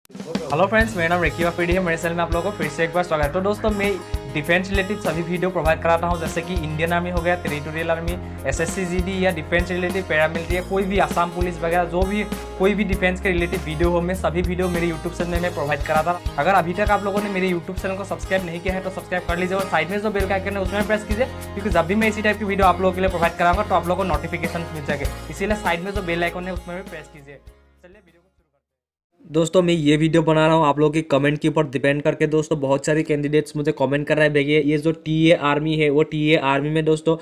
Hello friends, मेरा नाम recce PD है। मेरे चैनल में आप लोगों को फिर से एक बार स्वागत है। तो दोस्तों, मैं डिफेंस रिलेटेड सभी वीडियो प्रोवाइड कराता हूं, जैसे कि इंडियन आर्मी हो गया, टेरिटोरियल आर्मी, एसएससी जीडी या डिफेंस रिलेटेड पैरामिलिट्री, कोई भी आसाम पुलिस वगैरह जो भी कोई भी डिफेंस के रिलेटेड वीडियो हो, मैं सभी वीडियो मेरे यूट्यूब चैनल में प्रोवाइड कराता हूँ। अगर अभी तक आप लोगों ने मेरे यूट्यूब चैनल को सब्सक्राइब नहीं किया है तो सब्सक्राइब कर लीजिए और साइड में जो बेल का आइकन है उसमें प्रेस कीजिए, क्योंकि जब भी मैं इसी टाइप की वीडियो आप लोगों के लिए प्रोवाइड कराऊंगा तो आप लोगों को नोटिफिकेशन मिल जाएगा। इसीलिए साइड में जो बेल आइकन है उसमें भी प्रेस कीजिए। चलिए वीडियो को शुरू करते हैं। दोस्तों, मैं ये वीडियो बना रहा हूँ आप लोगों के कमेंट के ऊपर डिपेंड करके। दोस्तों, बहुत सारे कैंडिडेट्स मुझे कमेंट कर रहे हैं, भैया ये जो टीए आर्मी है वो टीए आर्मी में दोस्तों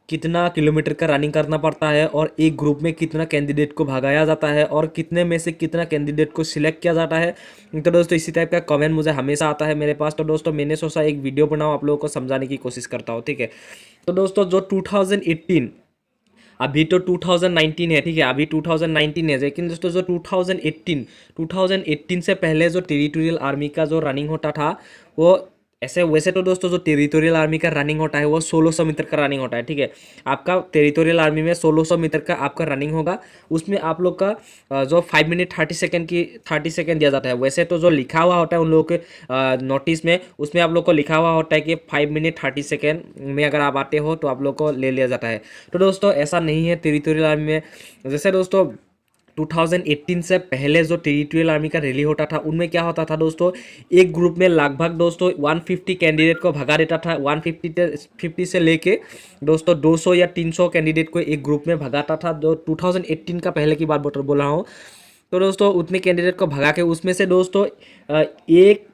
कितना किलोमीटर का रनिंग करना पड़ता है और एक ग्रुप में कितना कैंडिडेट को भगाया जाता है और कितने में से कितना कैंडिडेट को सिलेक्ट किया जाता है। तो दोस्तों, इसी टाइप का कमेंट मुझे हमेशा आता है मेरे पास। तो दोस्तों, मैंने सोचा एक वीडियो बनाऊँ, आप लोगों को समझाने की कोशिश करता हूँ, ठीक है। तो दोस्तों, जो 2018 अभी तो 2019 है, ठीक है, अभी 2019 है, लेकिन दोस्तों जो 2018 से पहले जो टेरिटोरियल आर्मी का जो रनिंग होता था वो ऐसे वैसे तो दोस्तों जो टेरिटोरियल आर्मी का रनिंग होता है वो 1600 मीटर का रनिंग होता है, ठीक है। आपका टेरिटोरियल आर्मी में 1600 मीटर का आपका रनिंग होगा। उसमें आप लोग का जो 5 मिनट 30 सेकेंड दिया जाता है। वैसे तो जो लिखा हुआ होता है उन लोगों के नोटिस में, उसमें आप लोग को लिखा हुआ होता है कि 5 मिनट 30 सेकेंड में अगर आप आते हो तो आप लोग को ले लिया जाता है। तो दोस्तों, ऐसा नहीं है टेरिटोरियल आर्मी में। जैसे दोस्तों 2018 से पहले जो टेरिटोरियल आर्मी का रैली होता था उनमें क्या होता था दोस्तों, एक ग्रुप में लगभग दोस्तों 150 कैंडिडेट को भगा देता था। 150 से लेके दोस्तों 200 या 300 कैंडिडेट को एक ग्रुप में भगाता था। जो 2018 का पहले की बात बोल रहा हूँ। तो दोस्तों, उतने कैंडिडेट को भगा के उसमें से दोस्तों एक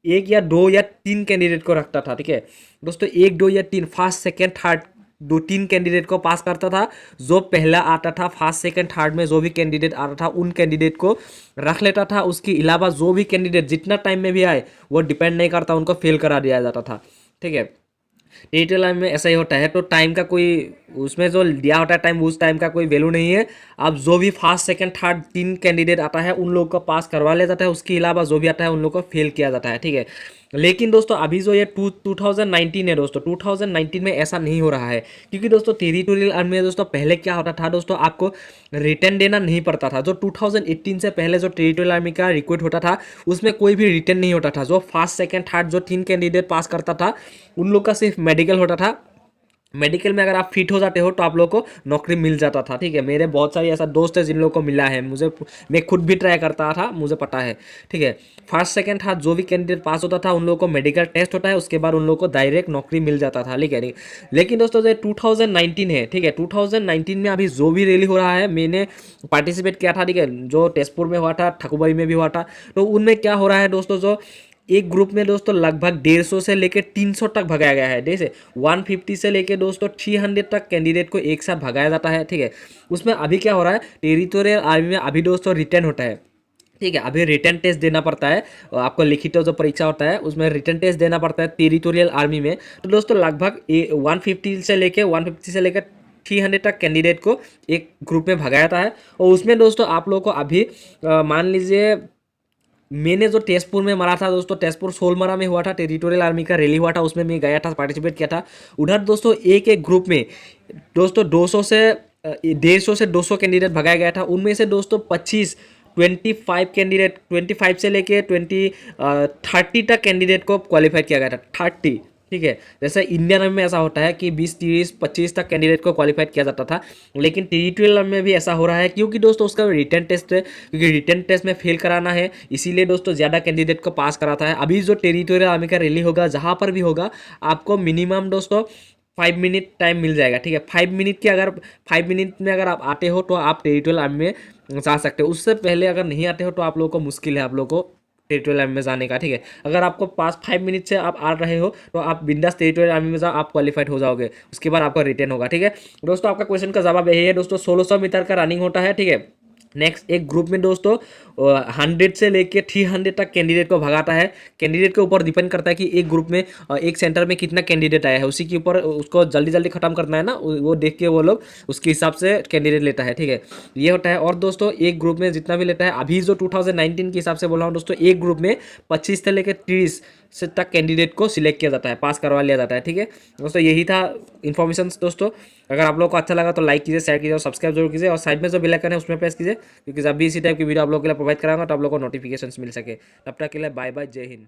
एक या दो या तीन कैंडिडेट को रखता था, ठीक है दोस्तों। एक दो या तीन, फर्स्ट सेकेंड थर्ड, दो तीन कैंडिडेट को पास करता था। जो पहला आता था फर्स्ट सेकंड थर्ड में जो भी कैंडिडेट आता था उन कैंडिडेट को रख लेता था। उसके अलावा जो भी कैंडिडेट जितना टाइम में भी आए वो डिपेंड नहीं करता, उनको फेल करा दिया जाता था, ठीक है। डिजिटल लाइन में ऐसा ही होता है। तो टाइम का कोई उसमें जो दिया होता है टाइम, उस टाइम का कोई वैल्यू नहीं है। अब जो भी फर्स्ट सेकंड थर्ड तीन कैंडिडेट आता है उन लोगों को पास करवा लिया जाता है। उसके अलावा जो भी आता है उन लोगों को फेल किया जाता है, ठीक है। लेकिन दोस्तों, अभी जो ये 2019 है दोस्तों, 2019 में ऐसा नहीं हो रहा है, क्योंकि दोस्तों टेरिटोरियल आर्मी में दोस्तों पहले क्या होता था दोस्तों, आपको रिटर्न देना नहीं पड़ता था। जो 2018 से पहले जो टेरिटोरियल आर्मी का रिक्रूट होता था उसमें कोई भी रिटर्न नहीं होता था। जो फर्स्ट सेकंड थर्ड जो तीन कैंडिडेट पास करता था उन लोग का सिर्फ मेडिकल होता था। मेडिकल में अगर आप फिट हो जाते हो तो आप लोगों को नौकरी मिल जाता था, ठीक है। मेरे बहुत सारे ऐसा दोस्त है जिन लोगों को मिला है, मैं खुद भी ट्राई करता था, मुझे पता है, ठीक है। फर्स्ट सेकंड था जो भी कैंडिडेट पास होता था उन लोगों को मेडिकल टेस्ट होता है, उसके बाद उन लोगों को डायरेक्ट नौकरी मिल जाता था, ठीक है। लेकिन दोस्तों जो 2019 है, ठीक है, 2019 में अभी जो भी रैली हो रहा है मैंने पार्टिसिपेट किया था, ठीक है। जो तेजपुर में हुआ था, ठकुबरी में भी हुआ था। तो उनमें क्या हो रहा है दोस्तों, जो एक ग्रुप में दोस्तों लगभग 150 से लेकर 300 तक भगाया गया है। जैसे 150 से लेकर दोस्तों 300 तक कैंडिडेट को एक साथ भगाया जाता है, ठीक है। उसमें अभी क्या हो रहा है, टेरिटोरियल आर्मी में अभी दोस्तों रिटर्न होता है, ठीक है। अभी रिटर्न टेस्ट देना पड़ता है, आपको लिखित जो परीक्षा होता है उसमें रिटर्न टेस्ट देना पड़ता है टेरिटोरियल आर्मी में। तो दोस्तों लगभग 150 से लेकर 300 तक कैंडिडेट को एक ग्रुप में भगाया जाता है। और उसमें दोस्तों आप लोगों को अभी मान लीजिए मैंने जो तेजपुर में मारा था दोस्तों, तेजपुर सोलमरा में हुआ था, टेरिटोरियल आर्मी का रैली हुआ था, उसमें मैं गया था, पार्टिसिपेट किया था। उधर दोस्तों एक एक ग्रुप में दोस्तों 150 से 200 कैंडिडेट भगाया गया था। उनमें से दोस्तों 25 कैंडिडेट, 25 से लेके 30 तक कैंडिडेट को क्वालिफाई किया गया था, 30, ठीक है। जैसे इंडियन आर्मी में ऐसा होता है कि 20 30 25 तक कैंडिडेट को क्वालिफाइड किया जाता था, लेकिन टेरिटोरियल आर्मी में भी ऐसा हो रहा है, क्योंकि दोस्तों उसका रिटर्न टेस्ट है, क्योंकि रिटर्न टेस्ट में फेल कराना है, इसीलिए दोस्तों ज़्यादा कैंडिडेट को पास कराता है। अभी जो टेरिटोरियल आर्मी का रैली होगा जहाँ पर भी होगा, आपको मिनिमम दोस्तों 5 मिनट टाइम मिल जाएगा, ठीक है। 5 मिनट के अगर 5 मिनट में अगर आप आते हो तो आप टेरिटोरियल आर्मी में जा सकते हो। उससे पहले अगर नहीं आते हो तो आप लोगों को मुश्किल है आप लोगों को टेरिटोरियल आर्मी में जाने का, ठीक है। अगर आपको पास 5 मिनट से आप आ रहे हो तो आप बिंदास टेरिटोरियल आर्मी में जाओ, आप क्वालिफाइड हो जाओगे, उसके बाद आपका रिटर्न होगा, ठीक है। दोस्तों आपका क्वेश्चन का जवाब यही है दोस्तों, 1600 मीटर का रनिंग होता है, ठीक है। नेक्स्ट एक ग्रुप में दोस्तों 100 से लेके 300 तक कैंडिडेट को भगाता है। कैंडिडेट के ऊपर डिपेंड करता है कि एक ग्रुप में एक सेंटर में कितना कैंडिडेट आया है, उसी के ऊपर उसको जल्दी जल्दी खत्म करना है ना, वो देख के वो लोग उसके हिसाब से कैंडिडेट लेता है, ठीक है। ये होता है। और दोस्तों एक ग्रुप में जितना भी लेता है, अभी जो 2019 के हिसाब से बोल रहा हूँ दोस्तों, एक ग्रुप में 25 से लेकर 30 से तक कैंडिडेट को सिलेक्ट किया जाता है, पास करवा लिया जाता है, ठीक है दोस्तों। यही था इन्फॉर्मेशन दोस्तों। अगर आप लोग को अच्छा लगा तो लाइक कीजिए, शेयर कीजिए और सब्सक्राइब जरूर कीजिए, और साइड में जो बेल आइकन है उसमें प्रेस कीजिए, क्योंकि जब भी इसी टाइप की वीडियो आप लोगों के लिए प्रोवाइड कराऊंगा तो आप लोगों को नोटिफिकेशन मिल सके। तब तक के लिए बाय बाय, जय हिंद।